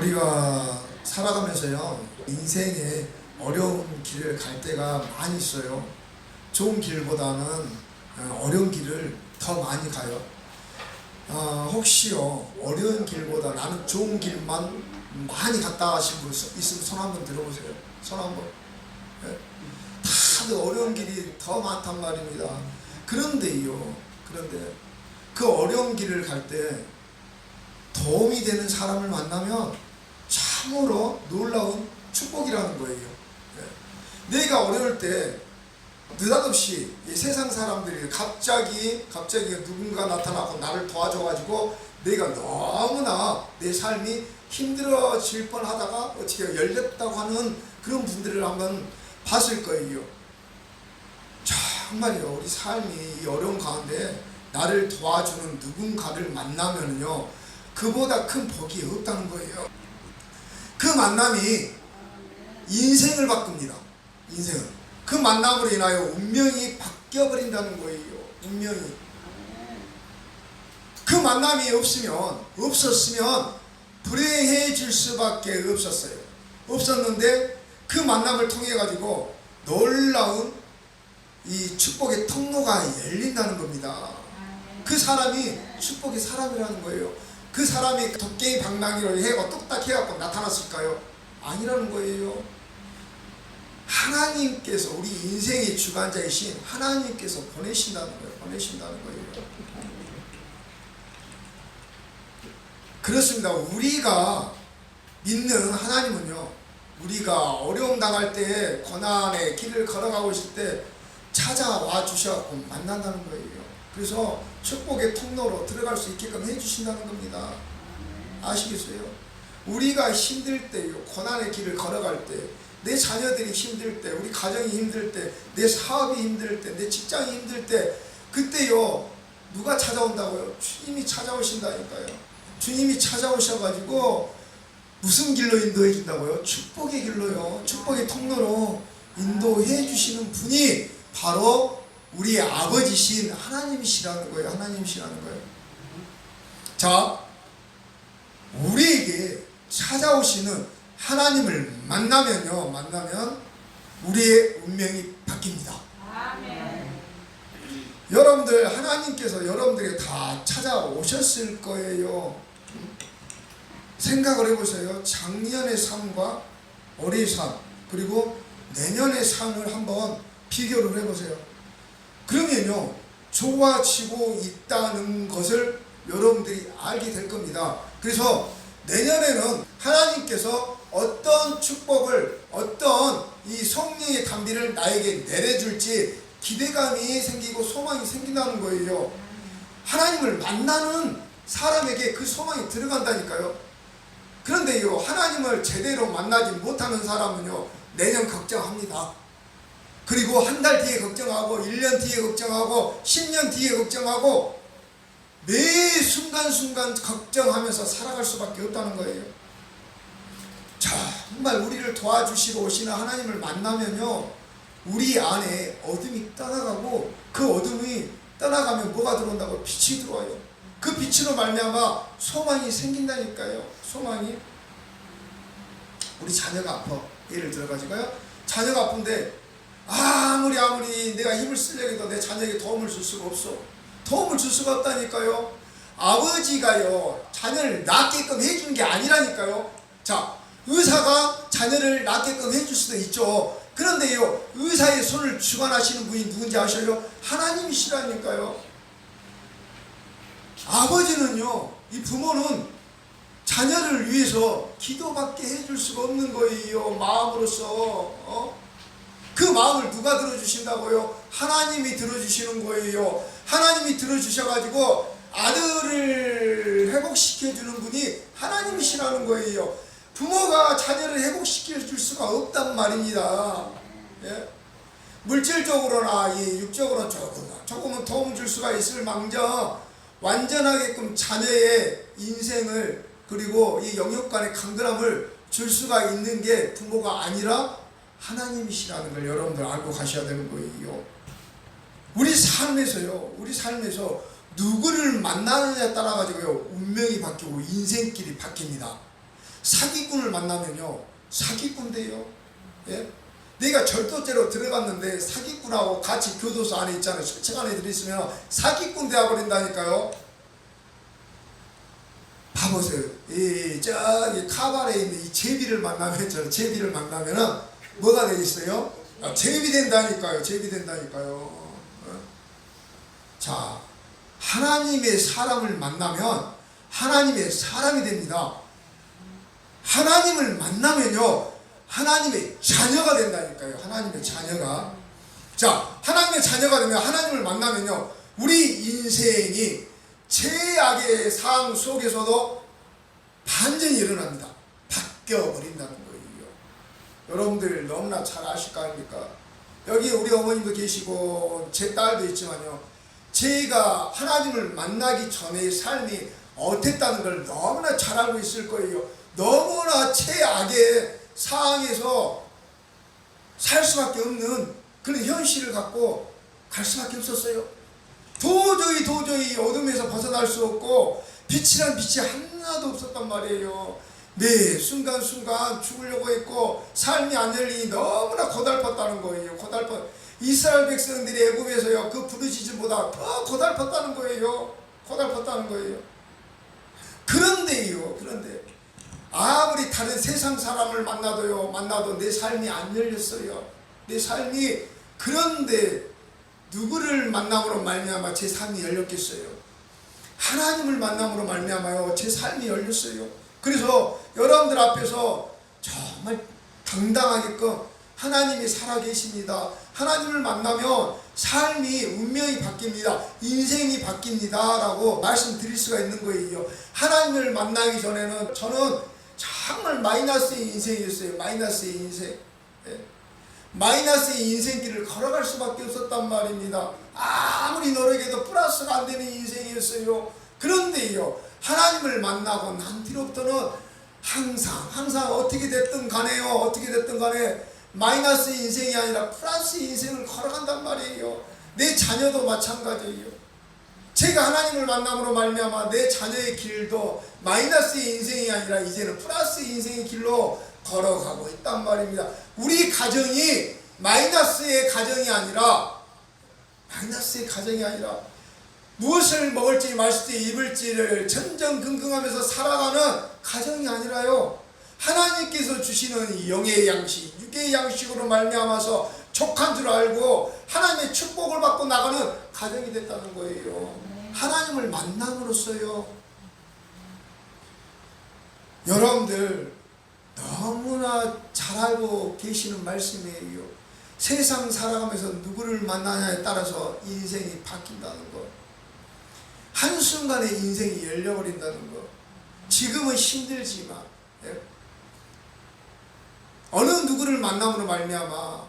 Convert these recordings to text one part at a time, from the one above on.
우리가 살아가면서요, 인생에 어려운 길을 갈 때가 많이 있어요. 좋은 길보다는 어려운 길을 더 많이 가요. 혹시요, 어려운 길보다 나는 좋은 길만 많이 갔다 하신 분 있으면 손 한번 들어보세요. 손 한번. 예? 다들 어려운 길이 더 많단 말입니다. 그런데 그 어려운 길을 갈 때 도움이 되는 사람을 만나면 참으로 놀라운 축복이라는 거예요. 예. 내가 어려울 때 느닷없이 이 세상 사람들이 갑자기 누군가 나타나고 나를 도와줘가지고 내가 너무나 내 삶이 힘들어질 뻔하다가 어떻게 열렸다고 하는 그런 분들을 한번 봤을 거예요. 정말요, 우리 삶이 이 어려운 가운데 나를 도와주는 누군가를 만나면요, 그보다 큰 복이 없다는 거예요. 그 만남이 인생을 바꿉니다. 인생을. 그 만남으로 인하여 운명이 바뀌어버린다는 거예요. 운명이. 그 만남이 없었으면 불행해질 수밖에 없었어요. 없었는데 그 만남을 통해 가지고 놀라운 이 축복의 통로가 열린다는 겁니다. 그 사람이 축복의 사람이라는 거예요. 그 사람이 도깨비 방망이로 해고 뚝딱 해갖고 나타났을까요? 아니라는 거예요. 하나님께서, 우리 인생의 주관자이신 하나님께서 보내신다는 거예요. 그렇습니다. 우리가 믿는 하나님은요, 우리가 어려움 당할 때, 고난의 길을 걸어가고 있을 때 찾아와 주셔서 만난다는 거예요. 그래서 축복의 통로로 들어갈 수 있게끔 해주신다는 겁니다. 아시겠어요? 우리가 힘들 때요, 고난의 길을 걸어갈 때, 내 자녀들이 힘들 때, 우리 가정이 힘들 때, 내 사업이 힘들 때, 내 직장이 힘들 때, 그때요, 누가 찾아온다고요? 주님이 찾아오신다니까요. 주님이 찾아오셔가지고 무슨 길로 인도해 준다고요? 축복의 길로요. 축복의 통로로 인도해 주시는 분이 바로 우리의 아버지신 하나님이시라는 거예요. 자, 우리에게 찾아오시는 하나님을 만나면 우리의 운명이 바뀝니다. 아멘. 여러분들, 하나님께서 여러분들에게 다 찾아오셨을 거예요. 생각을 해보세요. 작년의 삶과 올해의 삶, 그리고 내년의 삶을 한번 비교를 해보세요. 그러면요, 좋아지고 있다는 것을 여러분들이 알게 될 겁니다. 그래서 내년에는 하나님께서 어떤 축복을, 어떤 이 성령의 단비를 나에게 내려줄지 기대감이 생기고 소망이 생긴다는 거예요. 하나님을 만나는 사람에게 그 소망이 들어간다니까요. 그런데요, 하나님을 제대로 만나지 못하는 사람은요, 내년 걱정합니다. 그리고 한 달 뒤에 걱정하고, 1년 뒤에 걱정하고, 10년 뒤에 걱정하고, 매 순간순간 걱정하면서 살아갈 수밖에 없다는 거예요. 정말 우리를 도와주시러 오시는 하나님을 만나면요, 우리 안에 어둠이 떠나가고, 그 어둠이 떠나가면 뭐가 들어온다고? 빛이 들어와요. 그 빛으로 말미암아 소망이 생긴다니까요. 소망이. 우리 자녀가 아파. 예를 들어가지고요, 자녀가 아픈데 아무리 내가 힘을 쓰려고 해도 내 자녀에게 도움을 줄 수가 없어. 도움을 줄 수가 없다니까요. 아버지가요, 자녀를 낳게끔 해주는 게 아니라니까요. 자, 의사가 자녀를 낳게끔 해줄 수도 있죠. 그런데요, 의사의 손을 주관하시는 분이 누군지 아셔요? 하나님이시라니까요. 아버지는요, 이 부모는 자녀를 위해서 기도밖에 해줄 수가 없는 거예요. 마음으로서. 그 마음을 누가 들어주신다고요? 하나님이 들어주시는 거예요. 하나님이 들어주셔가지고 아들을 회복시켜주는 분이 하나님이시라는 거예요. 부모가 자녀를 회복시켜줄 수가 없단 말입니다. 예? 물질적으로나 육적으로는 조금은 도움을 줄 수가 있을 망정, 완전하게끔 자녀의 인생을, 그리고 이 영역간의 강건함을 줄 수가 있는 게 부모가 아니라 하나님이시라는 걸 여러분들 알고 가셔야 되는 거예요. 우리 삶에서 누구를 만나느냐에 따라 가지고요, 운명이 바뀌고 인생길이 바뀝니다. 사기꾼을 만나면요 사기꾼 돼요. 예? 내가 절도죄로 들어갔는데 사기꾼하고 같이 교도소 안에 있잖아요. 수책 안에 들어있으면 사기꾼 되어버린다니까요. 봐보세요. 저기 카바레에 있는 이 제비를 만나면, 저 제비를 만나면은 뭐가 되겠어요? 제비 된다니까요. 제비 된다니까요. 자, 하나님의 사람을 만나면 하나님의 사람이 됩니다. 하나님을 만나면요 하나님의 자녀가 된다니까요. 하나님의 자녀가. 자, 하나님의 자녀가 되면, 하나님을 만나면요 우리 인생이 최악의 상황 속에서도 반전이 일어납니다. 바뀌어버린다는 거예요. 여러분들 너무나 잘 아실 거 아닙니까? 여기 우리 어머님도 계시고 제 딸도 있지만요, 제가 하나님을 만나기 전의 삶이 어땠다는 걸 너무나 잘 알고 있을 거예요. 너무나 최악의 상황에서 살 수밖에 없는 그런 현실을 갖고 갈 수밖에 없었어요. 도저히 어둠에서 벗어날 수 없고 빛이란 빛이 하나도 없었단 말이에요. 매 순간순간 죽으려고 했고 삶이 안 열리니 너무나 고달팠다는 거예요. 이스라엘 백성들이 애굽에서요 그 부르짖음보다 더 고달팠다는 거예요. 그런데 아무리 다른 세상 사람을 만나도 내 삶이 안 열렸어요. 내 삶이. 그런데 누구를 만남으로 말미암아 제 삶이 열렸겠어요? 하나님을 만남으로 말미암아요 제 삶이 열렸어요. 그래서 여러분들 앞에서 정말 당당하게끔 하나님이 살아계십니다. 하나님을 만나면 삶이, 운명이 바뀝니다. 인생이 바뀝니다 라고 말씀드릴 수가 있는 거예요. 하나님을 만나기 전에는 저는 정말 마이너스의 인생이었어요. 마이너스의 인생. 마이너스의 인생길을 걸어갈 수밖에 없었단 말입니다. 아무리 노력해도 플러스가 안 되는 인생이었어요. 그런데요 하나님을 만나고 난 뒤로부터는 항상 어떻게 됐든 간에 마이너스 인생이 아니라 플러스 인생을 걸어간단 말이에요. 내 자녀도 마찬가지예요. 제가 하나님을 만남으로 말미암아 내 자녀의 길도 마이너스의 인생이 아니라 이제는 플러스 인생의 길로 걸어가고 있단 말입니다. 우리 가정이 마이너스의 가정이 아니라 무엇을 먹을지 마실지 입을지를 전전긍긍하면서 살아가는 가정이 아니라요 하나님께서 주시는 영의 양식, 육의 양식으로 말미암아서 족한 줄 알고 하나님의 축복을 받고 나가는 가정이 됐다는 거예요. 하나님을 만남으로써요. 여러분들 너무나 잘 알고 계시는 말씀이에요. 세상 살아가면서 누구를 만나냐에 따라서 인생이 바뀐다는 것, 한순간에 인생이 열려버린다는 것. 지금은 힘들지만 어느 누구를 만남으로 말미암아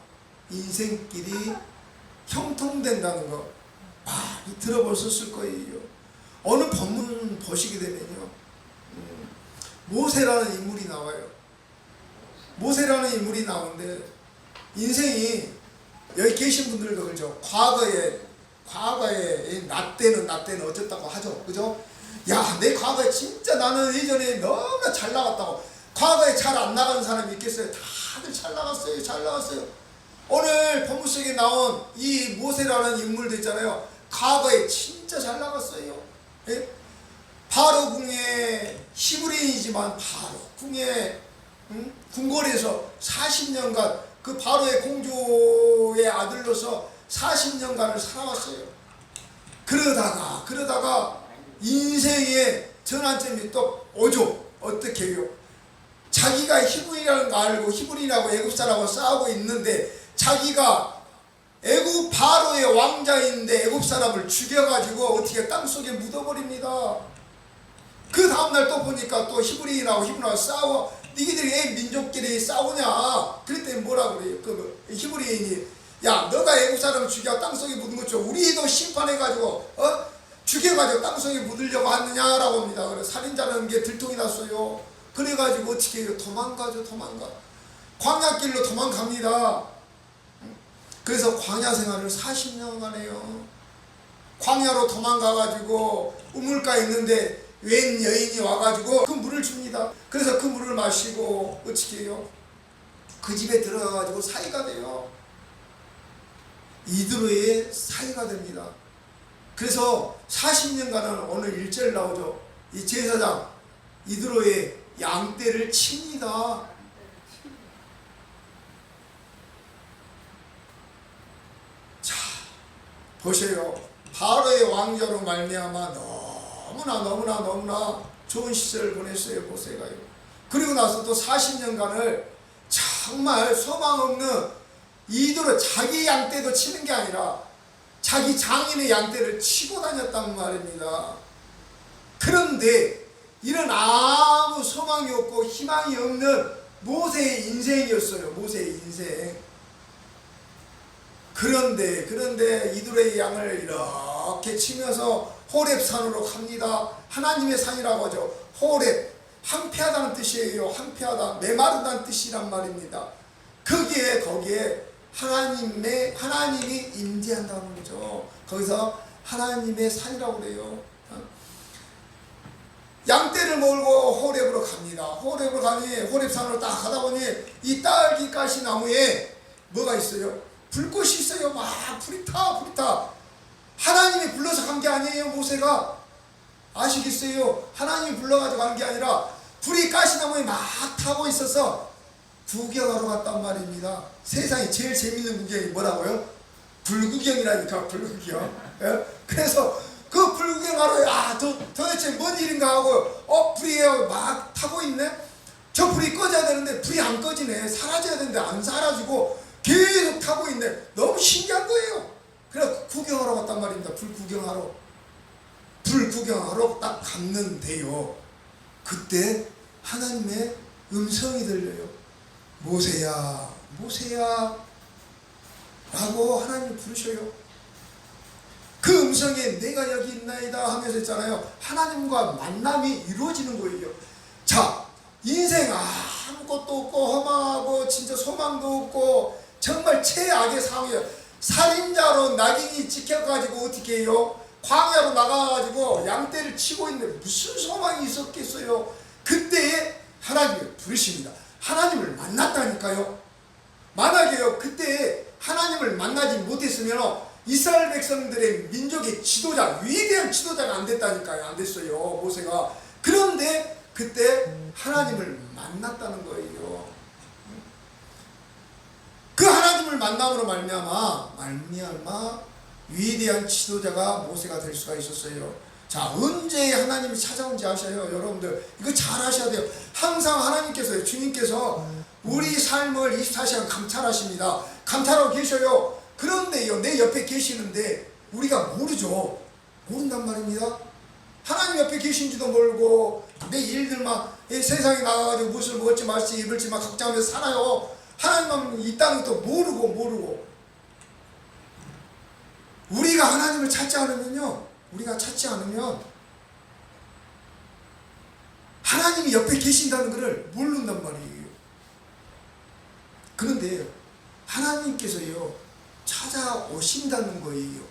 인생길이 형통된다는 것 많이 들어보셨을 거예요. 어느 본문 보시게 되면요 모세라는 인물이 나와요. 모세라는 인물이 나오는데 인생이, 여기 계신 분들도 그렇죠. 과거에 나 때는 어쨌다고 하죠. 그죠? 야, 내 과거에 진짜 나는 예전에 너무나 잘 나갔다고. 과거에 잘 안 나가는 사람이 있겠어요? 다들 잘 나갔어요. 오늘 본문 속에 나온 이 모세라는 인물도 있잖아요. 과거에 진짜 잘 나갔어요. 예? 바로 궁의 히브리인이지만 바로 궁의 궁궐에서 40년간 그 바로의 공주의 아들로서 40년간을 살아왔어요. 그러다가 인생의 전환점이 또 오죠. 어떻게 해요? 자기가 히브리라는 거 알고 히브리라고 애굽사라고 싸우고 있는데 자기가 애굽 바로의 왕자인데 애굽 사람을 죽여가지고 어떻게 땅속에 묻어버립니다. 그 다음날 또 보니까 또 히브리인하고 싸워. 니희들이 왜 민족끼리 싸우냐? 그랬더니 뭐라 그래요? 그 히브리인이, 야, 너가 애굽 사람을 죽여 땅속에 묻은 것처 우리도 심판해가지고 죽여가지고 땅속에 묻으려고 하느냐라고 합니다. 그래서 살인자라는 게 들통이 났어요. 그래가지고 어떻게 해요? 도망가. 광야길로 도망갑니다. 그래서 광야 생활을 40년간 해요. 광야로 도망가가지고 우물가에 있는데 웬 여인이 와가지고 그 물을 물을 줍니다. 그래서 그 물을 마시고 어떻게 해요? 그 집에 들어가가지고 사이가 돼요. 이드로의 사이가 됩니다. 그래서 40년간은 오늘 1절 나오죠. 이 제사장 이드로의 양떼를 칩니다. 자, 보세요. 바로의 왕자로 말미암아 너무나 좋은 시절을 보냈어요. 모세가요. 그리고 나서 또 40년간을 정말 소망 없는 이드로 자기 양떼도 치는 게 아니라 자기 장인의 양떼를 치고 다녔단 말입니다. 그런데 이런 아무 소망이 없고 희망이 없는 모세의 인생이었어요. 모세의 인생. 그런데 이드로의 양을 이렇게 치면서 호렙산으로 갑니다. 하나님의 산이라고 하죠. 호렙, 황폐하다는 뜻이에요. 황폐하다, 메마르다는 뜻이란 말입니다. 거기에 하나님이 임재한다는 거죠. 거기서 하나님의 산이라고 그래요. 양떼를 몰고 호렙으로 갑니다. 호렙으로 가니 호렙산으로 딱 가다 보니 이 딸기가시 나무에 뭐가 있어요? 불꽃이 있어요. 막 불이 타. 하나님이 불러서 간 게 아니에요. 모세가 아시겠어요? 하나님이 불러가지고 간 게 아니라 불이 가시나무에 막 타고 있어서 구경하러 갔단 말입니다. 세상에 제일 재밌는 구경이 뭐라고요? 불구경이라니까. 불구경. 예? 그래서 그 불구경하러 도대체 뭔 일인가 하고 불이 막 타고 있네. 저 불이 꺼져야 되는데 불이 안 꺼지네. 사라져야 되는데 안 사라지고 계속 타고 있네. 너무 신기한 거예요. 그래서 구경하러 갔단 말입니다. 불 구경하러 딱 갔는데요. 그때 하나님의 음성이 들려요. 모세야 라고 하나님이 부르셔요. 그 음성에 내가 여기 있나이다 하면서 했잖아요. 하나님과 만남이 이루어지는 거예요. 자, 인생 아무것도 없고 험하고 진짜 소망도 없고 정말 최악의 상황이에요. 살인자로 낙인이 찍혀가지고 어떻게 해요? 광야로 나가가지고 양떼를 치고 있는데 무슨 소망이 있었겠어요? 그때에 하나님을 부르십니다. 하나님을 만났다니까요. 만약에요 그때 하나님을 만나지 못했으면 이스라엘 백성들의 민족의 지도자, 위대한 지도자가 안 됐다니까요. 안 됐어요, 모세가. 그런데 그때 하나님을 만났다는 거예요. 그 하나님을 만남으로 말미암아 위대한 지도자가 모세가 될 수가 있었어요. 자, 언제 하나님이 찾아온지 아셔요? 여러분들 이거 잘 아셔야 돼요. 항상 하나님께서요, 주님께서 우리 삶을 24시간 감찰하십니다. 감찰하고 계셔요. 그런데요, 내 옆에 계시는데 우리가 모른단 말입니다. 하나님 옆에 계신지도 모르고 내 일들만 세상에 나가가지고 무엇을 먹을지 마실지 입을지 막 걱정하면서 살아요. 하나님만 있다는 것도 모르고 우리가 하나님을 찾지 않으면 하나님이 옆에 계신다는 것을 모른단 말이에요. 그런데 하나님께서요 찾아오신다는 거예요.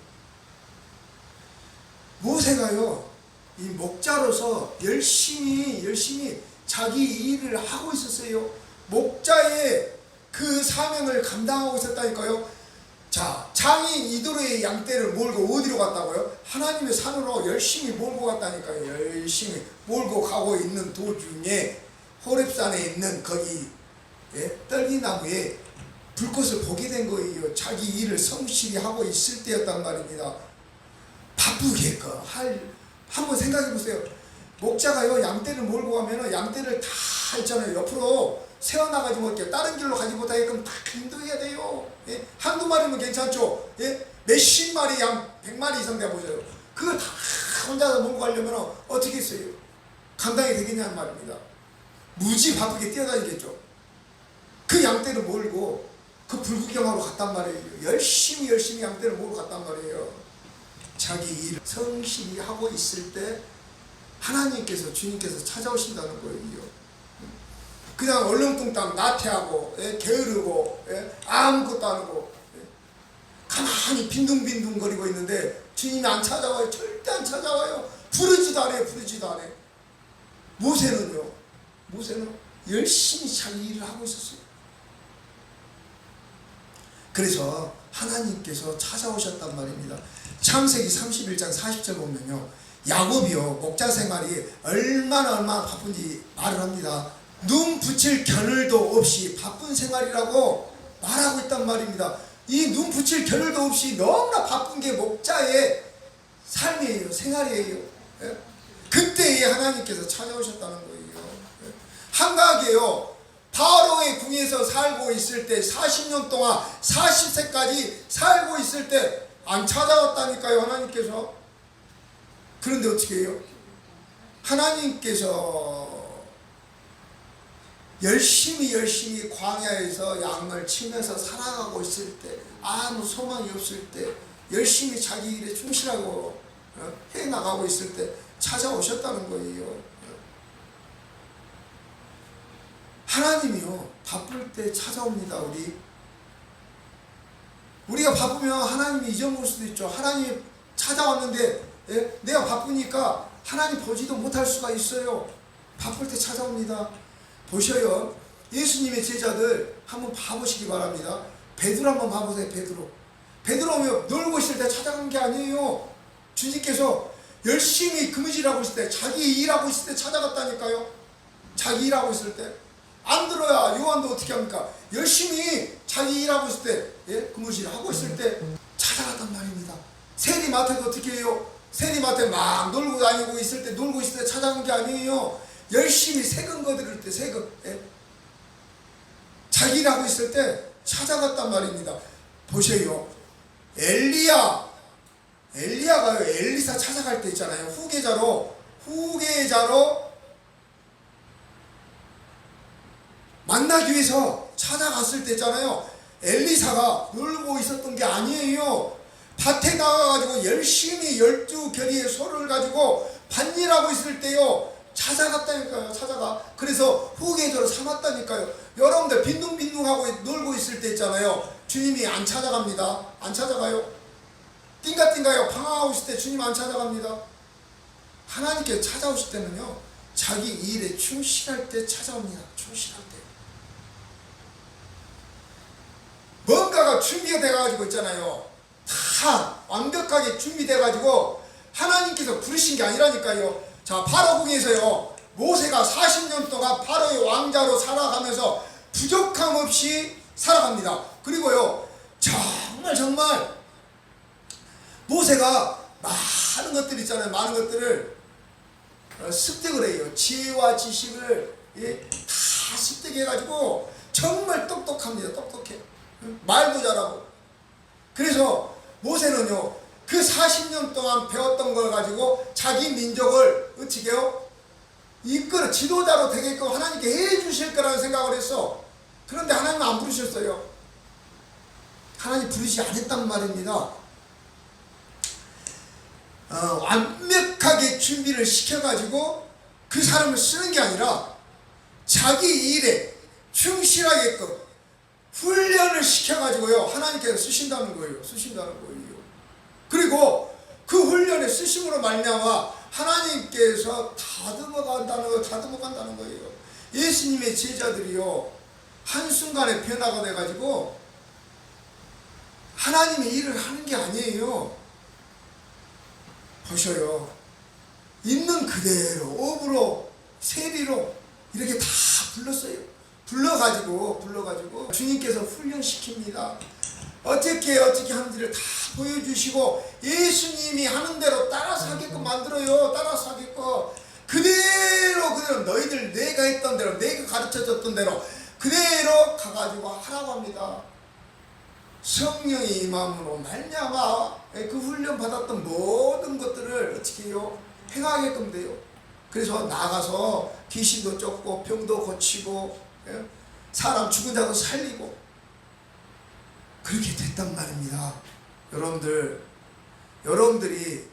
모세가요 이 목자로서 열심히 자기 일을 하고 있었어요. 목자의 그 사명을 감당하고 있었다니까요. 자, 장인 이드로의 양떼를 몰고 어디로 갔다고요? 하나님의 산으로 열심히 몰고 갔다니까요. 열심히 몰고 가고 있는 도중에 호렙산에 있는 거기 떨기나무에 불꽃을 보게 된 거예요. 자기 일을 성실히 하고 있을 때였단 말입니다. 바쁘게 한번 생각해 보세요. 목자가요 양떼를 몰고 가면은 양떼를 다 있잖아요. 옆으로 세워나가지 못해 다른 길로 가지 못하게끔 다 인도해야 돼요. 한두 마리면 괜찮죠. 몇십 마리 양 100마리 이상 돼보세요. 그걸 다 혼자서 몰고 가려면 어떻게 했어요? 감당이 되겠냐는 말입니다. 무지 바쁘게 뛰어다니겠죠. 그 양떼를 몰고 그 불구경하러 갔단 말이에요. 열심히 양떼를 몰고 갔단 말이에요. 자기 일을 성실히 하고 있을 때 하나님께서 주님께서 찾아오신다는 거예요. 그냥 얼렁뚱땅 나태하고 게으르고 아무것도 안 하고 가만히 빈둥빈둥거리고 있는데 주님이 안 찾아와요. 절대 안 찾아와요. 부르지도 않아요. 모세는요 모세는 열심히 자기 일을 하고 있었어요. 그래서 하나님께서 찾아오셨단 말입니다. 창세기 31장 40절 보면요, 야곱이요 목자 생활이 얼마나 바쁜지 말을 합니다. 눈 붙일 겨를도 없이 바쁜 생활이라고 말하고 있단 말입니다. 이 눈 붙일 겨를도 없이 너무나 바쁜 게 목자의 삶이에요. 생활이에요. 예? 그때에 하나님께서 찾아오셨다는 거예요. 예? 한가하게요, 바로의 궁에서 살고 있을 때 40년 동안 40세까지 살고 있을 때 안 찾아왔다니까요, 하나님께서. 그런데 어떻게 해요? 하나님께서 열심히 광야에서 양을 치면서 살아가고 있을 때, 아무 소망이 없을 때, 열심히 자기 일에 충실하고 해나가고 있을 때 찾아오셨다는 거예요. 하나님이요 바쁠 때 찾아옵니다. 우리가 바쁘면 하나님이 잊어먹을 수도 있죠. 하나님이 찾아왔는데 내가 바쁘니까 하나님 보지도 못할 수가 있어요. 바쁠 때 찾아옵니다. 보셔요, 예수님의 제자들 한번 봐보시기 바랍니다. 베드로 한번 봐보세요. 베드로면 놀고 있을 때 찾아간 게 아니에요. 주님께서 열심히 그무질하고 있을 때, 자기 일하고 있을 때 찾아갔다니까요. 자기 일하고 있을 때. 안 들어야 요한도 어떻게 합니까? 열심히 자기 일하고 있을 때, 그무질 하고 있을 때 찾아갔단 말입니다. 세리마태도 어떻게 해요? 세리마태 막 놀고 다니고 있을 때, 놀고 있을 때 찾아간 게 아니에요. 열심히 세금 거두를 때, 세금, 자기 일하고 있을 때 찾아갔단 말입니다. 보세요, 엘리야가요 엘리사 찾아갈 때 있잖아요. 후계자로 만나기 위해서 찾아갔을 때 있잖아요. 엘리사가 놀고 있었던 게 아니에요. 밭에 나가가지고 열심히 12결의의 소를 가지고 밭일하고 있을 때요 찾아갔다니까요. 그래서 후계자로 삼았다니까요. 여러분들 빈둥빈둥하고 놀고 있을 때 있잖아요. 주님이 안 찾아갑니다. 안 찾아가요. 띵가띵가요 방황하고 있을 때 주님 안 찾아갑니다. 하나님께 찾아오실 때는요, 자기 일에 충실할 때 찾아옵니다. 충실할 때. 뭔가가 준비가 돼가지고 있잖아요. 다 완벽하게 준비돼가지고 하나님께서 부르신 게 아니라니까요. 자, 파라궁에서요 모세가 40년 동안 파라오의 왕자로 살아가면서 부족함 없이 살아갑니다. 그리고요 정말 모세가 많은 것들 있잖아요. 많은 것들을 습득을 해요. 지혜와 지식을 다 습득해가지고 정말 똑똑합니다. 똑똑해. 말도 잘하고. 그래서 모세는요 그 40년 동안 배웠던 걸 가지고 자기 민족을 어떻게 해요? 이끌어 지도자로 되게끔 하나님께 해주실 거라는 생각을 했어. 그런데 하나님은 안 부르셨어요. 하나님 부르지 않았단 말입니다. 완벽하게 준비를 시켜가지고 그 사람을 쓰는 게 아니라 자기 일에 충실하게끔 훈련을 시켜가지고요 하나님께서 쓰신다는 거예요. 그리고 그 훈련의 쓰심으로 말미암아 하나님께서 다듬어간다는 거예요. 예수님의 제자들이요 한순간에 변화가 돼가지고 하나님의 일을 하는 게 아니에요. 보셔요, 있는 그대로 업으로 세리로 이렇게 다 불러가지고 주님께서 훈련시킵니다. 어떻게 하는지를 다 보여주시고 예수님이 하는 대로 따라서 하게끔 만들어요. 따라서 하게끔 그대로 너희들 내가 했던 대로, 내가 가르쳐줬던 대로 그대로 가가지고 하라고 합니다. 성령의 임함으로 말미암아 그 훈련 받았던 모든 것들을 어떻게 해요? 행하게끔 돼요. 그래서 나가서 귀신도 쫓고 병도 고치고 사람 죽은 자도 살리고 그렇게 됐단 말입니다. 여러분들이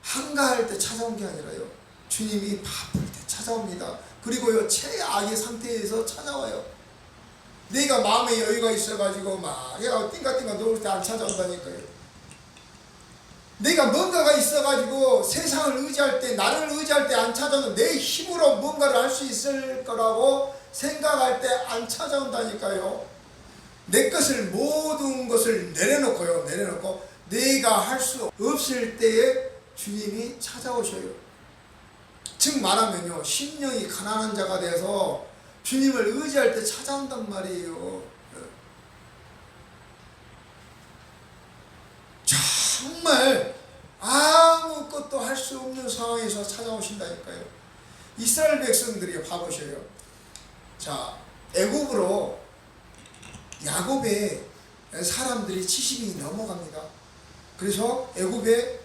한가할 때 찾아온 게 아니라요 주님이 바쁠 때 찾아옵니다. 그리고요 최악의 상태에서 찾아와요. 내가 마음에 여유가 있어가지고 막 띵가띵가 놀 때 안 찾아온다니까요. 내가 뭔가가 있어가지고 세상을 의지할 때, 나를 의지할 때 안 찾아오는, 내 힘으로 뭔가를 할 수 있을 거라고 생각할 때 안 찾아온다니까요. 내 것을, 모든 것을 내려놓고요, 내려놓고 내가 할 수 없을 때에 주님이 찾아오셔요. 즉 말하면요, 심령이 가난한 자가 돼서 주님을 의지할 때 찾아온단 말이에요. 정말 아무것도 할 수 없는 상황에서 찾아오신다니까요. 이스라엘 백성들이 봐보셔요. 자, 애굽으로 야곱의 사람들이 70인이 넘어갑니다. 그래서 애굽의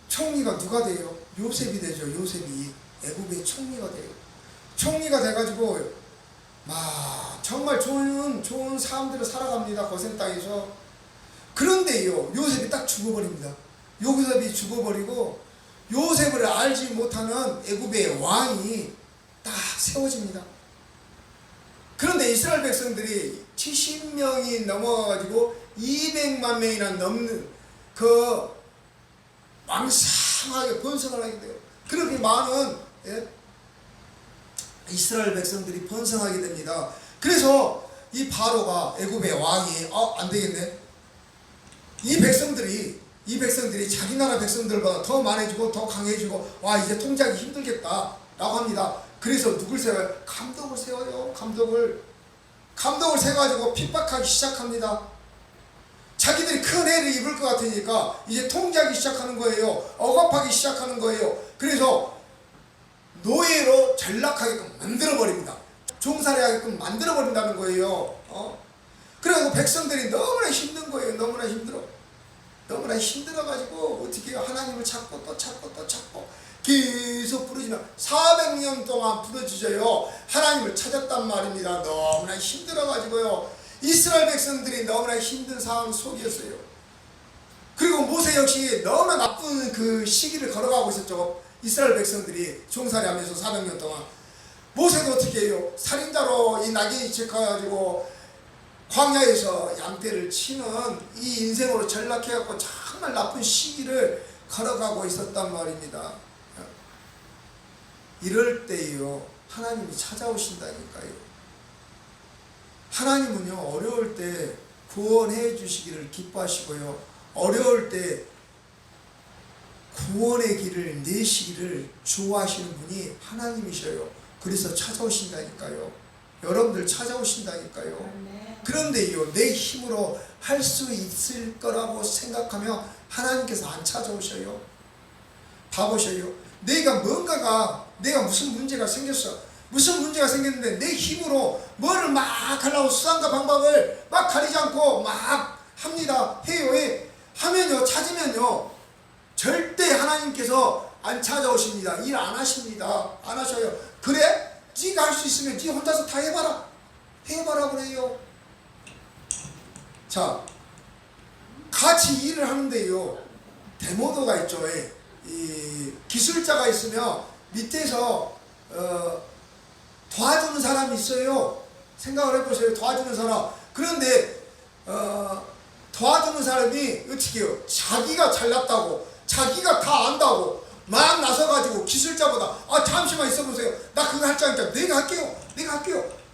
총리가 누가 돼요? 요셉이 되죠. 요셉이 애굽의 총리가 돼요. 총리가 돼가지고 정말 좋은 삶들을 살아갑니다. 고센 땅에서. 그런데요, 요셉이 딱 죽어버립니다. 요셉이 죽어버리고 요셉을 알지 못하는 애굽의 왕이 딱 세워집니다. 그런데 이스라엘 백성들이 70명이 넘어가가지고 200만 명이나 넘는 그 왕성하게 번성을 하게 돼요. 그렇게 많은 이스라엘 백성들이 번성하게 됩니다. 그래서 이 바로가, 애굽의 왕이 안 되겠네, 이 백성들이 자기 나라 백성들보다 더 많아지고 더 강해지고 이제 통제하기 힘들겠다 라고 합니다. 그래서 누굴 세워요? 감독을 세워요. 감독을 세워가지고 핍박하기 시작합니다. 자기들이 큰 해를 입을 것 같으니까 이제 통제하기 시작하는 거예요. 억압하기 시작하는 거예요. 그래서 노예로 전락하게끔 만들어버립니다. 종살이하게끔 만들어버린다는 거예요. 그래서 백성들이 너무나 힘든 거예요. 너무나 힘들어가지고 어떻게 해요? 하나님을 찾고 또 찾고 계속 부르지만 400년 동안 부르짖어요. 하나님을 찾았단 말입니다. 너무나 힘들어가지고요. 이스라엘 백성들이 너무나 힘든 상황 속이었어요. 그리고 모세 역시 너무나 나쁜 그 시기를 걸어가고 있었죠. 이스라엘 백성들이 종살이하면서 400년 동안. 모세도 어떻게 해요? 살인자로 이 낙인이 찍혀가지고 광야에서 양떼를 치는 이 인생으로 전락해갖고 정말 나쁜 시기를 걸어가고 있었단 말입니다. 이럴 때요, 하나님이 찾아오신다니까요. 하나님은요, 어려울 때 구원해 주시기를 기뻐하시고요, 어려울 때 구원의 길을 내시기를 좋아하시는 분이 하나님이셔요. 그래서 찾아오신다니까요. 여러분들 찾아오신다니까요. 그런데요, 내 힘으로 할 수 있을 거라고 생각하며 하나님께서 안 찾아오셔요. 봐보셔요. 내가 무슨 문제가 생겼어. 무슨 문제가 생겼는데 내 힘으로 뭐를 막 하려고 수단과 방법을 막 가리지 않고 막 합니다. 해요. 하면요, 찾으면요, 절대 하나님께서 안 찾아오십니다. 일 안 하십니다. 안 하셔요. 그래? 네가 할 수 있으면 네 혼자서 다 해봐라 그래요. 자, 같이 일을 하는데요, 데모도가 있죠. 이 기술자가 있으면 밑에서 도와주는 사람이 있어요. 생각을 해보세요. 도와주는 사람. 그런데 도와주는 사람이 어떻게 해요? 자기가 잘났다고, 자기가 다 안다고 막 나서가지고 기술자보다 잠시만 있어보세요. 나 그거 할 줄 아니까 내가 할게요.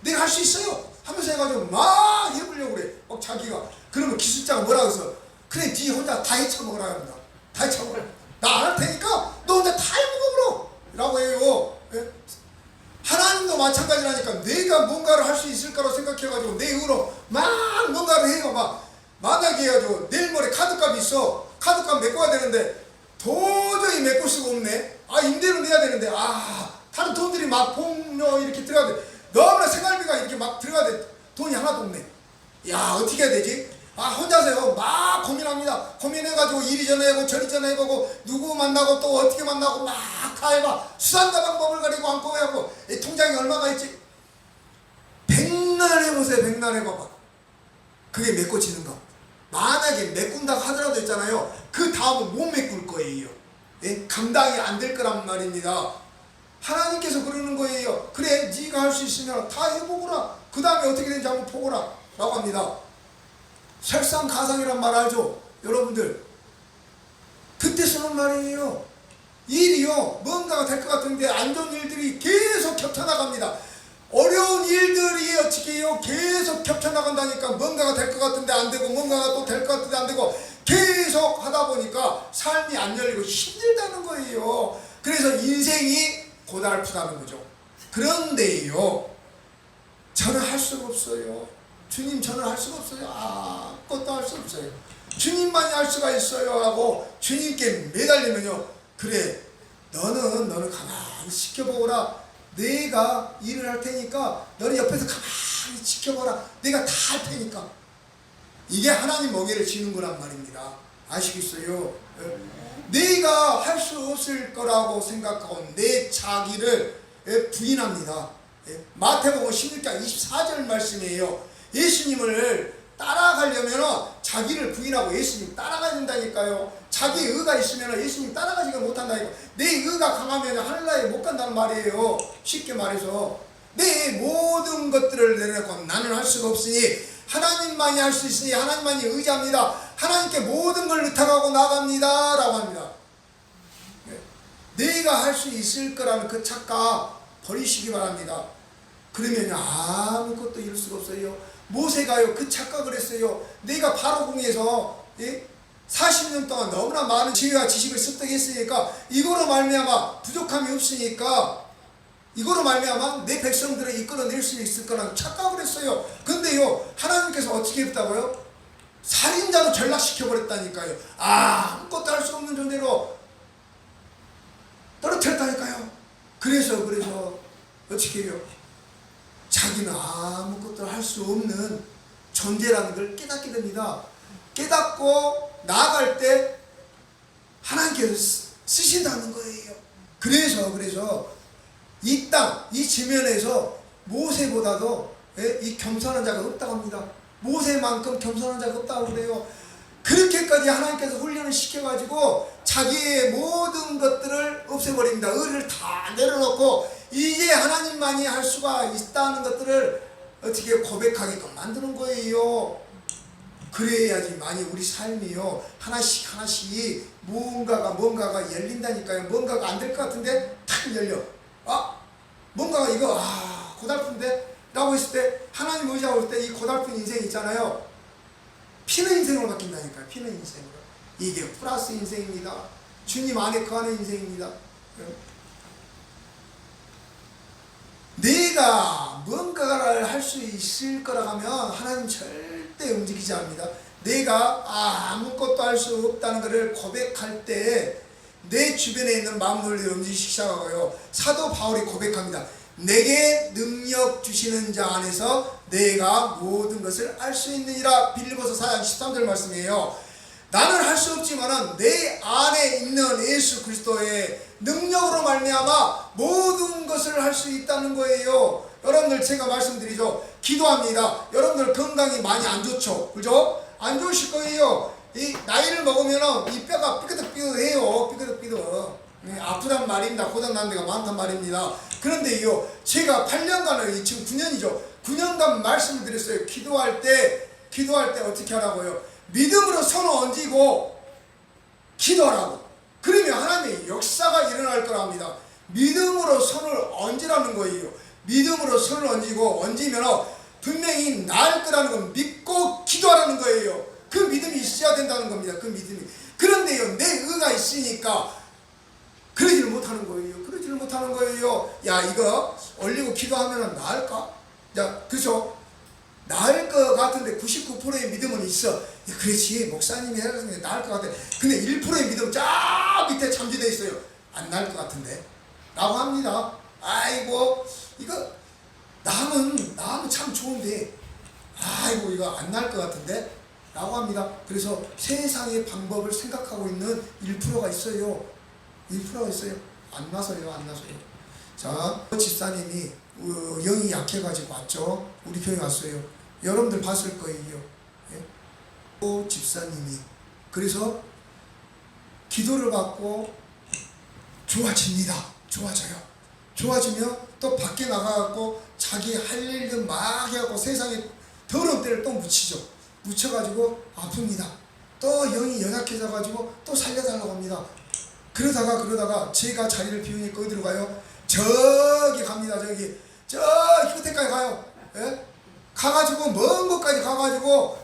내가 할 수 있어요. 하면서 해가지고 막 해보려고 그래. 막 자기가. 그러면 기술자가 뭐라고 해서, 그래 네 혼자 다 헤쳐먹으라 합니다. 다 헤쳐먹으라. 나 안 할 테니까 너 혼자 다 해먹어 라고 해요. 하나님도 마찬가지라니까. 내가 뭔가를 할 수 있을 거라고 생각해가지고 내 의로 막 뭔가를 해요. 만약에 해가지고 내일 모레 카드값이 있어. 카드값 메꿔야 되는데 도저히 메꿀 수가 없네. 임대료 내야 되는데 다른 돈들이 막 봉료 이렇게 들어가야 돼. 너무나 생활비가 이렇게 막 들어가야 돼. 돈이 하나도 없네. 야, 어떻게 해야 되지? 혼자서요 막 고민합니다. 고민해가지고 이리저리 해보고 저리저리 해보고 누구 만나고 또 어떻게 만나고 막 다 해봐. 수단과 방법을 가리고 안고 해보고 통장에 얼마가 있지? 백날 해보세요. 백날 해봐봐. 그게 메꿔지는가? 만약에 메꾼다고 하더라도 있잖아요, 그 다음은 못 메꿀 거예요. 감당이 안 될 거란 말입니다. 하나님께서 그러는 거예요. 그래, 네가 할 수 있으면 다 해보거라. 그 다음에 어떻게 되는지 한번 보거라 라고 합니다. 설상가상이란 말 알죠? 여러분들 그래서 말이에요. 일이요, 뭔가가 될 것 같은데 안 좋은 일들이 계속 겹쳐나갑니다. 어려운 일들이 어떻게 해요? 계속 겹쳐나간다니까. 뭔가가 될 것 같은데 안 되고, 뭔가가 또 될 것 같은데 안 되고, 계속 하다 보니까 삶이 안 열리고 힘들다는 거예요. 그래서 인생이 고달프다는 거죠. 그런데요, 저는 할 수가 없어요. 주님, 저는 할 수가 없어요. 아무것도 할 수 없어요. 주님만이 할 수가 있어요 하고 주님께 매달리면요, 그래, 너는 가만히 지켜보거라. 내가 일을 할 테니까 너는 옆에서 가만히 지켜보라. 내가 다 할 테니까. 이게 하나님 멍에를 지는 거란 말입니다. 아시겠어요? 내가 할 수 없을 거라고 생각하고 내 자기를 부인합니다. 마태복음 16장 24절 말씀이에요. 예수님을 따라가려면 자기를 부인하고 예수님 따라가야 된다니까요. 자기 의가 있으면 예수님 따라가지가 못한다니까. 내 의가 강하면 하늘나라에 못 간다는 말이에요. 쉽게 말해서 내 모든 것들을 내려놓고 나는 할 수가 없으니 하나님만이 할 수 있으니 하나님만이 의지합니다. 하나님께 모든 걸 의탁하고 나갑니다 라고 합니다. 내가 할 수 있을 거라는 그 착각 버리시기 바랍니다. 그러면 아무것도 이룰 수가 없어요. 모세가요, 그 착각을 했어요. 내가 바로궁에서 40년 동안 너무나 많은 지혜와 지식을 습득했으니까 이거로 말미암아 부족함이 없으니까 이거로 말미암아 내 백성들을 이끌어낼 수 있을 거라는 착각을 했어요. 근데요, 하나님께서 어떻게 했다고요? 살인자로 전락시켜버렸다니까요. 아무것도 할 수 없는 존재로 떨어뜨렸다니까요. 그래서 어떻게 해요? 자기는 아무것도 할 수 없는 존재라는 걸 깨닫게 됩니다. 깨닫고 나아갈 때 하나님께서 쓰신다는 거예요. 그래서 이 땅, 이 지면에서 모세보다도 이 겸손한 자가 없다고 합니다. 모세만큼 겸손한 자가 없다고 그래요. 그렇게까지 하나님께서 훈련을 시켜가지고 자기의 모든 것들을 없애버립니다. 의를 다 내려놓고 이제 하나님만이 할 수가 있다는 것들을 어떻게 고백하게끔 만드는 거예요. 그래야지만이 우리 삶이요, 하나씩 뭔가가 열린다니까요. 뭔가가 안 될 것 같은데 탁 열려. 뭔가가 이거 고달픈데 라고 했을 때 하나님 의지하고 있을 때 이 고달픈 인생 있잖아요, 피는 인생으로 바뀐다니까요. 피는 인생으로. 이게 플러스 인생입니다. 주님 안에 거하는 인생입니다. 내가 뭔가를 할 수 있을 거라 하면 하나님 절대 움직이지 않습니다. 내가 아무것도 할 수 없다는 것을 고백할 때 내 주변에 있는 만물을 움직이기 시작하고요. 사도 바울이 고백합니다. 내게 능력 주시는 자 안에서 내가 모든 것을 할 수 있느니라. 빌립보서 4장 13절 말씀이에요. 나는 할 수 없지만은 내 안에 있는 예수 그리스도의 능력으로 말미암아 모든 것을 할 수 있다는 거예요. 여러분들, 제가 말씀드리죠. 기도합니다. 여러분들 건강이 많이 안 좋죠, 그죠? 안 좋으실 거예요. 이 나이를 먹으면 이 뼈가 삐끗삐끗해요. 삐끗삐끗. 아프단 말입니다. 고장난 데가 많단 말입니다. 그런데요, 제가 8년간을, 지금 9년이죠. 9년간 말씀을 드렸어요. 기도할 때 어떻게 하라고요? 믿음으로 손을 얹고 기도하라고. 그러면 하나님의 역사가 일어날 거랍니다. 믿음으로 손을 얹으라는 거예요. 믿음으로 손을 얹으면 분명히 나을 거라는 건 믿고 기도하라는 거예요. 그 믿음이 있어야 된다는 겁니다. 그 믿음이. 그런데요, 내 의가 있으니까 그러지를 못하는 거예요. 야, 이거 올리고 기도하면 나을까? 야, 그죠? 나을 것 같은데 99%의 믿음은 있어. 야, 그렇지, 목사님이 해서 나을 것 같아. 근데 1%의 믿음은 저 밑에 잠재되어 있어요. 안 나을 것 같은데 라고 합니다. 아이고, 이거 나는 참 좋은데 아이고, 이거 안 나을 것 같은데 라고 합니다. 그래서 세상의 방법을 생각하고 있는 1%가 있어요. 1%가 있어요. 안 나서요. 자, 집사님이 영이 약해가지고 왔죠. 우리 교회 왔어요. 여러분들 봤을 거예요. 집사님이 그래서 기도를 받고 좋아지면 또 밖에 나가갖고 자기 할 일도 막 해갖고 세상에 더러운 때를 또 묻혀가지고 아픕니다. 또 영이 연약해져 가지고 또 살려달라고 합니다. 그러다가 제가 자리를 비우니까 어디로 가요? 저기 갑니다. 저기 끝에까지 가요. 예? 가가지고 먼 곳까지 가가지고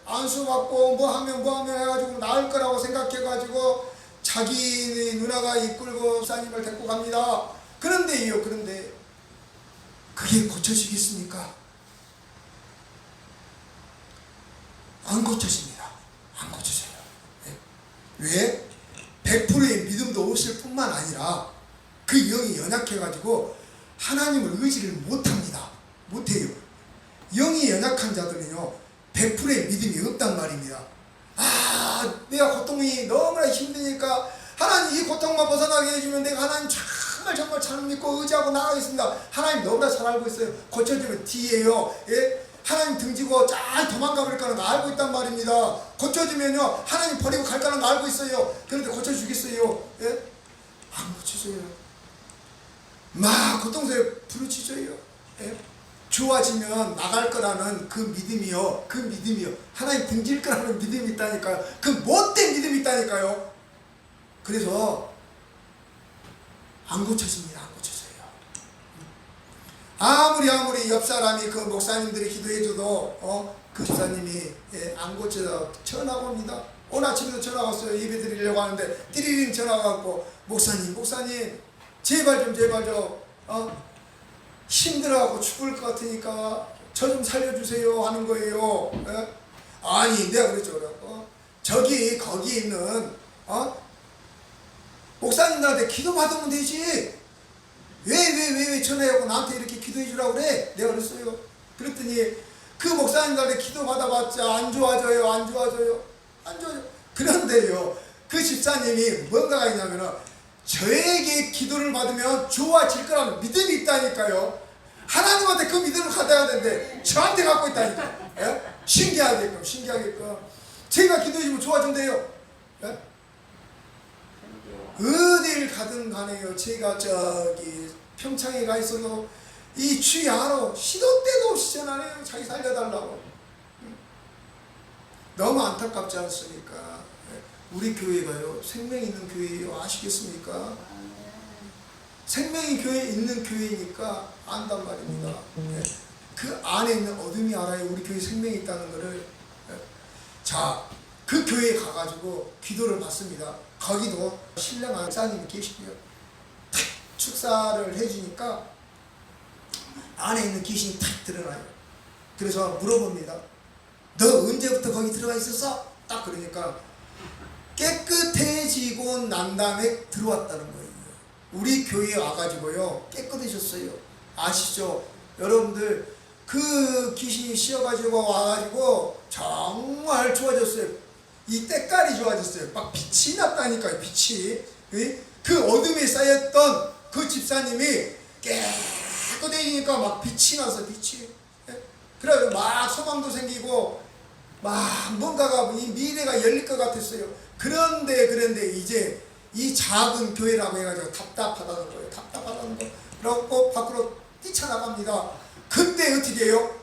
안수받고 뭐 하면 해가지고 나을 거라고 생각해가지고 자기 누나가 이끌고 목사님을 데리고 갑니다. 그런데 그게 고쳐지겠습니까? 안 고쳐집니다. 안 고쳐져요. 예? 왜? 100%의 믿음도 없을 뿐만 아니라 그 영이 연약해가지고 하나님을 의지를 못합니다. 못해요. 영이 연약한 자들은요 100%의 믿음이 없단 말입니다. 내가 고통이 너무나 힘드니까 하나님 이 고통만 벗어나게 해주면 내가 하나님 정말 잘 믿고 의지하고 나가겠습니다. 하나님 너무나 잘 알고 있어요. 고쳐지면 뒤에요. 예? 하나님 등지고 잘 도망가 버릴 거는 거 알고 있단 말입니다. 고쳐지면요 하나님 버리고 갈 거는 거 알고 있어요. 그런데 고쳐주겠어요? 예? 안 고쳐져요. 막 고통스레 부르짖어요. 예? 좋아지면 나갈 거라는 그 믿음이요. 하나님 등질 거라는 믿음이 있다니까요. 그 못된 믿음이 있다니까요. 그래서 안 고쳐집니다. 안 고쳐져요. 아무리 옆 사람이 그 목사님들이 기도해줘도 그 목사님이 안 고쳐서 전화가 옵니다. 오늘 아침에도 전화가 왔어요. 예배 드리려고 하는데 띠리링 전화가 왔고 목사님 제발 좀 힘들어하고 죽을 것 같으니까 저 좀 살려주세요 하는 거예요. 예? 아니 내가 그랬죠. 거기 있는 목사님들한테 기도받으면 되지 왜 전화하고 나한테 이렇게 기도해 주라고 그래? 내가 그랬어요. 그랬더니 그 목사님들한테 기도받아봤자 안 좋아져요. 그런데요 그 집사님이 뭔가가 있냐면은 저에게 기도를 받으면 좋아질 거라는 믿음이 있다니까요. 하나님한테 그 믿음을 갖아야 되는데 저한테 갖고 있다니까. 예? 신기하게끔 제가 기도해주면 좋아진대요. 예? 어딜 가든 간에요. 제가 저기 평창에 가 있어도 이 주야로 시도 때도 없이 전화해요. 자기 살려달라고. 너무 안타깝지 않습니까? 우리 교회가요 생명 있는 교회예요. 아시겠습니까? 생명이 있는 교회니까 안단 말입니다. 그 안에 있는 어둠이 알아요. 우리 교회 생명이 있다는 것을. 자, 그 교회에 가가지고 기도를 받습니다. 거기도 신령한 목사님이 계시고요. 축사를 해주니까 안에 있는 귀신이 탁 드러나요. 그래서 물어봅니다. 너 언제부터 거기 들어가 있었어? 딱 그러니까 깨끗해지고 난 다음에 들어왔다는 거예요. 우리 교회에 와가지고요 깨끗해졌어요. 아시죠? 여러분들 그 귀신이 씌어가지고 와가지고 정말 좋아졌어요. 이 때깔이 좋아졌어요. 막 빛이 났다니까요. 빛이. 그 어둠에 쌓였던 그 집사님이 깨끗해지니까 막 빛이 나서 빛이. 그래서 막 소망도 생기고 막 뭔가가 이 미래가 열릴 것 같았어요. 그런데 이제 이 작은 교회라고 해가지고 답답하다는 거예요. 그래갖고 밖으로 뛰쳐나갑니다. 그때 어떻게 해요?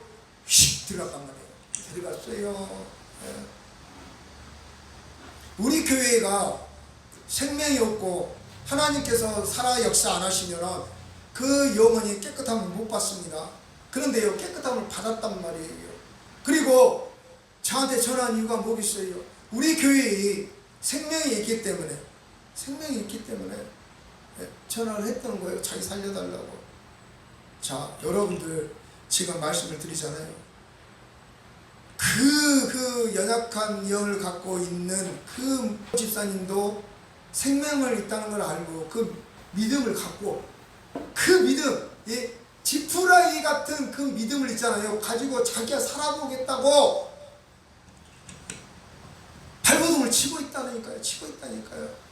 휙 들어갔단 말이에요. 들어갔어요. 우리 교회가 생명이 없고 하나님께서 살아 역사 안 하시면 그 영혼이 깨끗함을 못 받습니다. 그런데요 깨끗함을 받았단 말이에요. 그리고 저한테 전화한 이유가 뭐겠어요? 우리 교회에 생명이 있기 때문에 전화를 했던 거예요. 자기 살려달라고. 자, 여러분들 지금 말씀을 드리잖아요. 그 연약한 영을 갖고 있는 그 집사님도 생명을 있다는 걸 알고 그 믿음을 갖고 그 믿음, 지푸라기 같은 그 믿음을 있잖아요. 가지고 자기가 살아보겠다고 발버둥을 치고 있다니까요.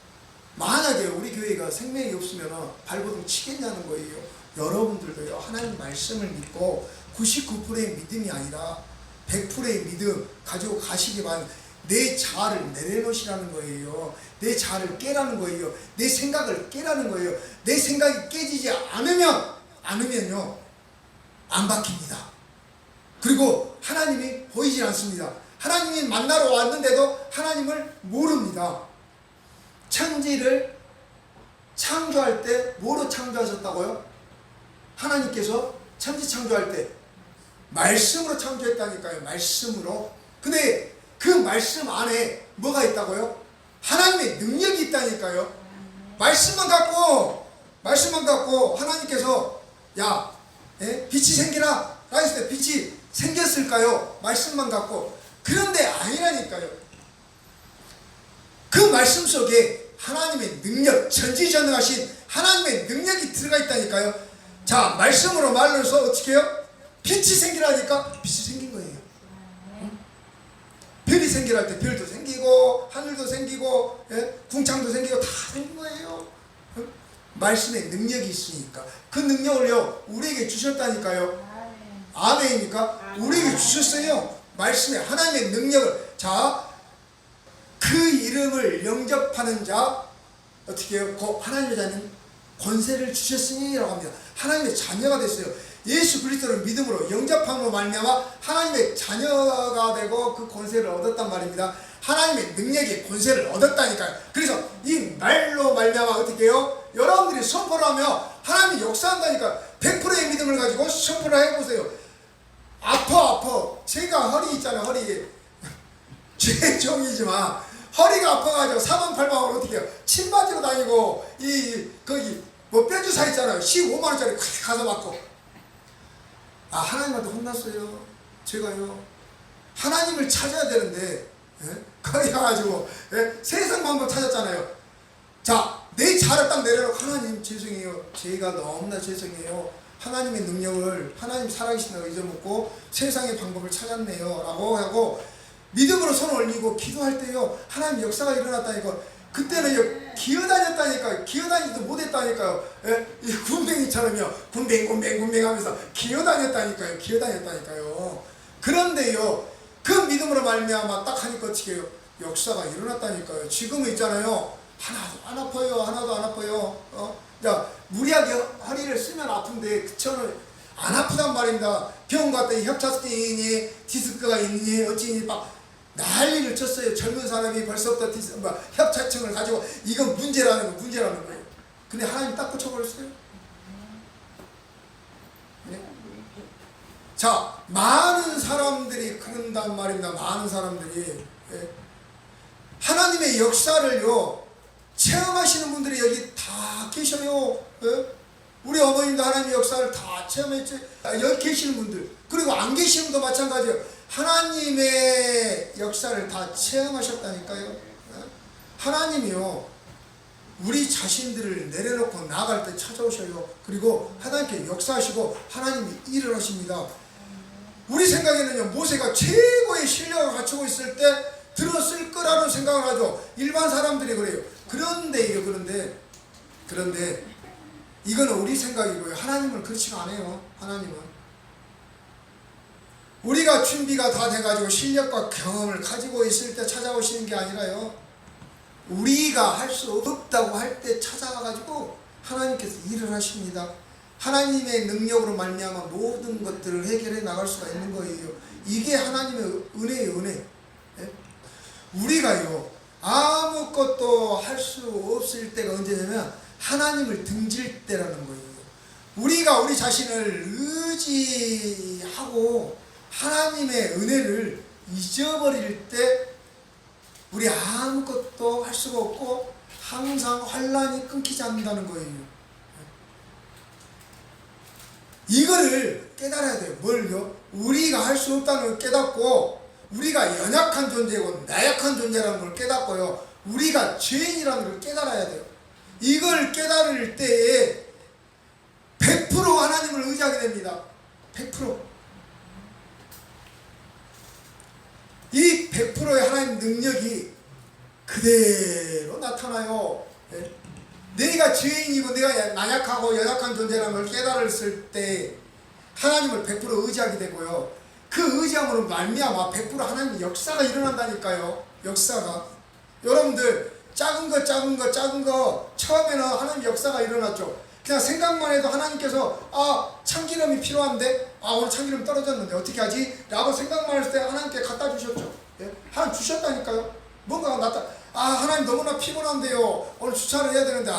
만약에 우리 교회가 생명이 없으면 발버둥 치겠냐는 거예요. 여러분들도요 하나님 말씀을 믿고 99%의 믿음이 아니라 100%의 믿음 가지고 가시기 바랍니다. 내 자아를 내려놓으시라는 거예요. 내 자아를 깨라는 거예요. 내 생각을 깨라는 거예요. 내 생각이 깨지지 않으면요 안 바뀝니다. 그리고 하나님이 보이질 않습니다. 하나님이 만나러 왔는데도 하나님을 모릅니다. 천지를 창조할 때 뭐로 창조하셨다고요? 하나님께서 천지 창조할 때 말씀으로 창조했다니까요. 말씀으로. 근데 그 말씀 안에 뭐가 있다고요? 하나님의 능력이 있다니까요. 말씀만 갖고 하나님께서 야, 빛이 생기라 했을 때 빛이 생겼을까요? 말씀만 갖고. 그런데 아니라니까요. 그 말씀 속에 하나님의 능력, 전지전능하신 하나님의 능력이 들어가 있다니까요. 자, 말씀으로 말로서 어떻게 해요? 빛이 생기라니까 빛이 생긴 거예요. 별이 생기라 할 때 별도 생기고 하늘도 생기고 궁창도 생기고 다 생긴 거예요. 말씀에 능력이 있으니까. 그 능력을요 우리에게 주셨다니까요. 아멘입니까? 우리에게 주셨어요. 말씀에 하나님의 능력을. 자, 그 이름을 영접하는 자 어떻게 해요? 하나님의 자녀는 권세를 주셨으니 라고 합니다. 하나님의 자녀가 됐어요. 예수 그리스도를 믿음으로 영접함으로 말미암아 하나님의 자녀가 되고 그 권세를 얻었단 말입니다. 하나님의 능력의 권세를 얻었다니까요. 그래서 이 말로 말미암아 어떻게 해요? 여러분들이 선포를 하며 하나님이 역사한다니까. 100%의 믿음을 가지고 선포를 해보세요. 아파. 제가 허리 있잖아요. 허리 죄종이지만 허리가 아파가지고 사방팔방으로 어떻게 해요? 침 맞으러 다니고 거기 뭐 뼈주사 있잖아요. 15만원짜리 가서 맞고. 하나님한테 혼났어요. 제가요. 하나님을 찾아야 되는데 거기 가가지고 세상 방법 찾았잖아요. 자, 내 자를 딱 내려놓고 하나님 죄송해요. 제가 너무나 죄송해요. 하나님의 능력을 하나님 살아계신다고 잊어먹고 세상의 방법을 찾았네요 라고 하고 믿음으로 손을 올리고 기도할 때요 하나님 역사가 일어났다니까. 그때는 기어다녔다니까요. 기어다니지도 못했다니까요. 이 군뱅이처럼요 군뱅 하면서 기어다녔다니까요. 그런데요 그 믿음으로 말미암아 딱 하니까 어떻게 해요? 역사가 일어났다니까요. 지금은 있잖아요 하나도 안 아파요. 야, 무리하게 허리를 쓰면 아픈데 그처럼 안 아프단 말입니다. 병원 갔더니 협착증이니 디스크가 있니 어찌니 막 난리를 쳤어요. 젊은 사람이 벌써부터 협착증을 가지고 이건 문제라는 거예요. 근데 하나님 딱 붙여버렸어요. 네? 자, 많은 사람들이 그런단 말입니다. 많은 사람들이 하나님의 역사를요 체험하시는 분들이 여기 다 계셔요. 우리 어머님도 하나님의 역사를 다 체험했죠. 여기 계시는 분들 그리고 안 계시는 분도 마찬가지예요. 하나님의 역사를 다 체험하셨다니까요. 하나님이요 우리 자신들을 내려놓고 나아갈 때 찾아오셔요. 그리고 하나님께 역사하시고 하나님이 일을 하십니다. 우리 생각에는요 모세가 최고의 실력을 갖추고 있을 때 들었을 거라는 생각을 하죠. 일반 사람들이 그래요. 그런데 이거는 우리 생각이고요. 하나님은 그렇지가 않아요. 하나님은 우리가 준비가 다 돼가지고 실력과 경험을 가지고 있을 때 찾아오시는 게 아니라요 우리가 할 수 없다고 할 때 찾아가가지고 하나님께서 일을 하십니다. 하나님의 능력으로 말미암아 모든 것들을 해결해 나갈 수가 있는 거예요. 이게 하나님의 은혜예요. 은혜. 우리가요 아무것도 할 수 없을 때가 언제냐면 하나님을 등질 때라는 거예요. 우리가 우리 자신을 의지하고 하나님의 은혜를 잊어버릴 때 우리 아무것도 할 수가 없고 항상 환난이 끊기지 않는다는 거예요. 이거를 깨달아야 돼요. 뭘요? 우리가 할 수 없다는 걸 깨닫고 우리가 연약한 존재고 나약한 존재라는 걸 깨닫고요 우리가 죄인이라는 걸 깨달아야 돼요. 이걸 깨달을 때에 100% 하나님을 의지하게 됩니다. 100%. 이 100%의 하나님 능력이 그대로 나타나요. 내가 죄인이고 내가 나약하고 연약한 존재라는 걸 깨달았을 때 하나님을 100% 의지하게 되고요. 그 의지함으로 말미암아 100% 하나님의 역사가 일어난다니까요. 역사가. 여러분들 작은 거 처음에는 하나님 역사가 일어났죠. 그냥 생각만 해도 하나님께서 참기름이 필요한데 오늘 참기름 떨어졌는데 어떻게 하지? 라고 생각만 했을 때 하나님께 갖다 주셨죠. 예? 하나님 주셨다니까요. 뭔가 나타 하나님 너무나 피곤한데요. 오늘 주차를 해야 되는데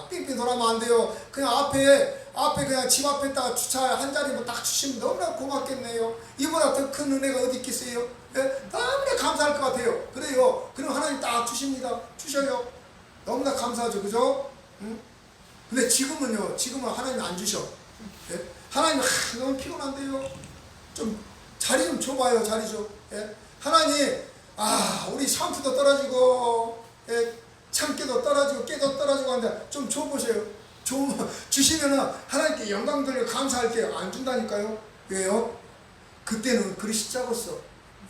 삥삥 돌아가면 안 돼요. 그냥 앞에 그냥 집 앞에다가 주차 한 자리 뭐 딱 주시면 너무나 고맙겠네요. 이보다 더 큰 은혜가 어디 있겠어요? 예? 너무나 감사할 것 같아요. 그래요. 그럼 하나님 딱 주십니다. 주셔요. 너무나 감사하죠. 그죠? 응? 근데 지금은 하나님 안 주셔. 예? 하나님 너무 피곤한데요. 좀 자리 좀 줘봐요. 자리 좀. 예? 하나님 우리 상투도 떨어지고 참깨도 떨어지고 깨도 떨어지고 하는데 좀 줘보세요. 주시면은 하나님께 영광 돌려 감사할게요. 안 준다니까요. 왜요? 그때는 그릇이 작았어.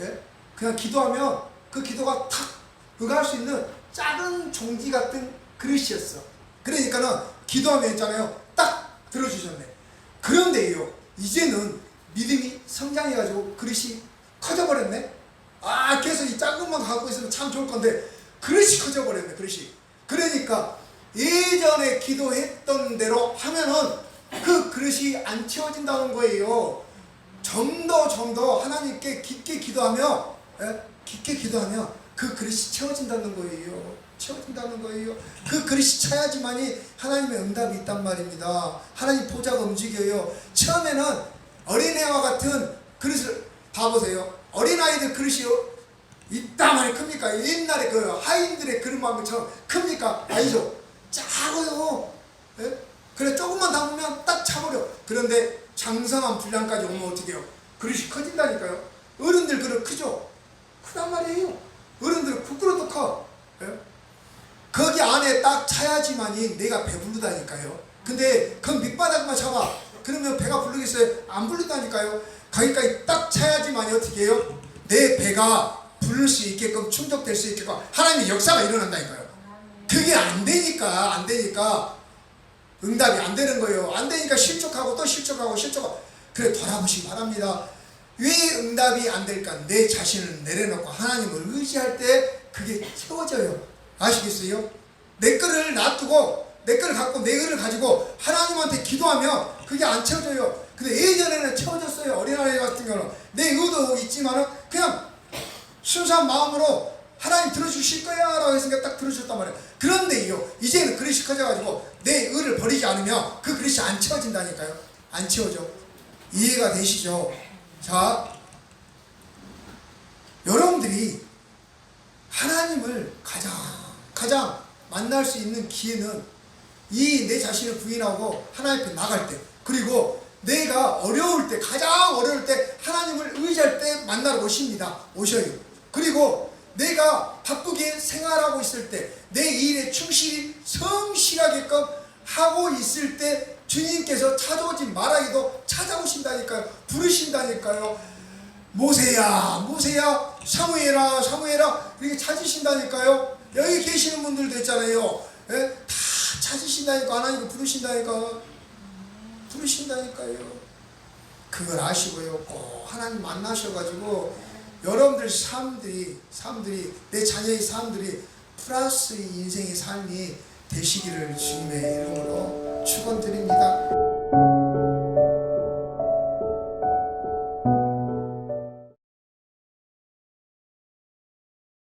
예? 그냥 기도하면 그 기도가 탁 응할 수 있는 작은 종지 같은 그릇이었어. 그러니까는 기도하면 있잖아요. 딱 들어주셨네. 그런데요, 이제는 믿음이 성장해가지고 그릇이 커져버렸네. 계속 이 작은 것만 갖고 있으면 참 좋을 건데 그릇이 커져버렸네. 그릇이. 그러니까 예전에 기도했던 대로 하면은 그 그릇이 안 채워진다는 거예요. 좀 더 하나님께 깊게 기도하면 그 그릇이 채워진다는 거예요. 채워진다는 거예요. 그 그릇이 차야지만이 하나님의 응답이 있단 말입니다. 하나님 보좌가 움직여요. 처음에는 어린애와 같은 그릇을 봐보세요. 어린아이들 그릇이 있다 말이 큽니까? 옛날에 그 하인들의 그릇만처럼 큽니까? 아니죠. 작아요. 예? 그래 조금만 담으면 딱 차버려. 그런데 장성한 분량까지 오면 어떻게 해요? 그릇이 커진다니까요. 어른들 그릇 크죠? 크단 말이에요. 어른들은 국그릇도 커. 예? 거기 안에 딱 차야지만이 내가 배부르다니까요. 근데 그 밑바닥만 차봐. 그러면 배가 부르겠어요? 안 부르다니까요. 거기까지 딱 차야지만이 어떻게 해요? 내 배가 부를 수 있게끔 충족될 수 있게끔 하나님의 역사가 일어난다니까요. 그게 안 되니까 응답이 안 되는 거예요. 안 되니까 실족하고 또 실족하고 그래 돌아보시기 바랍니다. 왜 응답이 안 될까? 내 자신을 내려놓고 하나님을 의지할 때 그게 채워져요. 아시겠어요? 내 거를 놔두고 내 거를 갖고 내 거를 가지고 하나님한테 기도하면 그게 안 채워져요. 근데 예전에는 채워졌어요. 어린아이 같은 경우는 내 의도 있지만은 그냥 순수한 마음으로 하나님 들어주실 거야 라고 했으니까 딱 들어주셨단 말이에요. 그런데요, 이제는 그릇이 커져가지고 내 의를 버리지 않으면 그 그릇이 안 채워진다니까요. 안 채워져. 이해가 되시죠? 자, 여러분들이 하나님을 가장 만날 수 있는 기회는 이 내 자신을 부인하고 하나님 앞에 나갈 때, 그리고 내가 어려울 때, 가장 어려울 때 하나님을 의지할 때 만나러 오셔요. 그리고 내가 바쁘게 생활하고 있을 때, 내 일에 충실히 성실하게끔 하고 있을 때 주님께서 찾아오지 말아도 찾아오신다니까요. 부르신다니까요. 모세야 사무엘아 이렇게 찾으신다니까요. 여기 계시는 분들도 있잖아요. 예? 다 찾으신다니까. 하나님께 부르신다니까요. 그걸 아시고요, 꼭 하나님 만나셔가지고 여러분들 삶들이 내 자녀의 삶들이 플러스의 인생의 삶이 되시기를 주님의 이름으로